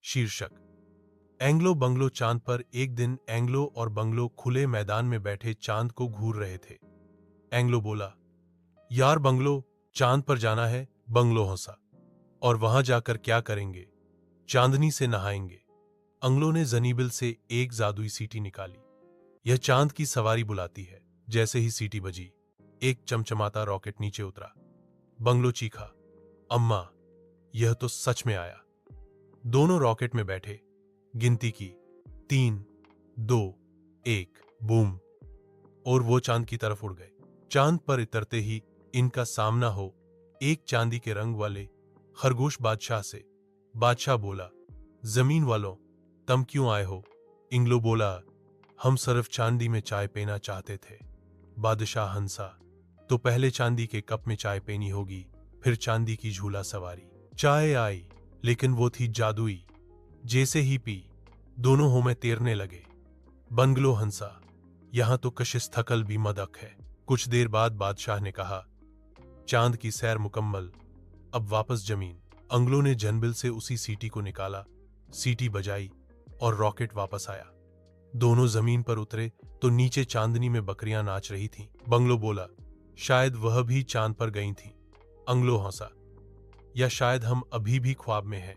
शीर्षक Anglo bungalow. चांद पर। एक दिन एंग्लो और बंगलो खुले मैदान में बैठे चांद को घूर रहे थे। एंग्लो बोला, यार बंगलो, चांद पर जाना है। बंगलो हंसा, और वहां जाकर क्या करेंगे? चांदनी से नहाएंगे। एंग्लो ने जनीबिल से एक जादुई सीटी निकाली। यह चांद की सवारी बुलाती है। जैसे ही सीटी बजी, एक चमचमाता रॉकेट नीचे उतरा। बंगलो चीखा, अम्मा, यह तो सच में आया। दोनों रॉकेट में बैठे, गिनती की, 3, 2, 1, बूम, और वो चांद की तरफ उड़ गए। चांद पर उतरते ही इनका सामना हो एक चांदी के रंग वाले खरगोश बादशाह से। बादशाह बोला, जमीन वालों, तुम क्यों आए हो? एंग्लो बोला, हम सिर्फ चांदी में चाय पीना चाहते थे। बादशाह हंसा, तो पहले चांदी के कप में चाय पीनी होगी, फिर चांदी की झूला सवारी। चाय आई, लेकिन वो थी जादुई। जैसे ही पी, दोनों हो में तैरने लगे। बंगलो हंसा, यहां तो कशिश थकल भी मदक है। कुछ देर बाद बादशाह ने कहा, चांद की सैर मुकम्मल, अब वापस जमीन। एंग्लो ने जनबिल से उसी सीटी को निकाला, सीटी बजाई और रॉकेट वापस आया। दोनों जमीन पर उतरे तो नीचे चांदनी में बकरियां नाच रही थीं। बंगलो बोला, शायद वह भी चांद पर गई थीं। एंग्लो हंसा, या शायद हम अभी भी ख्वाब में हैं।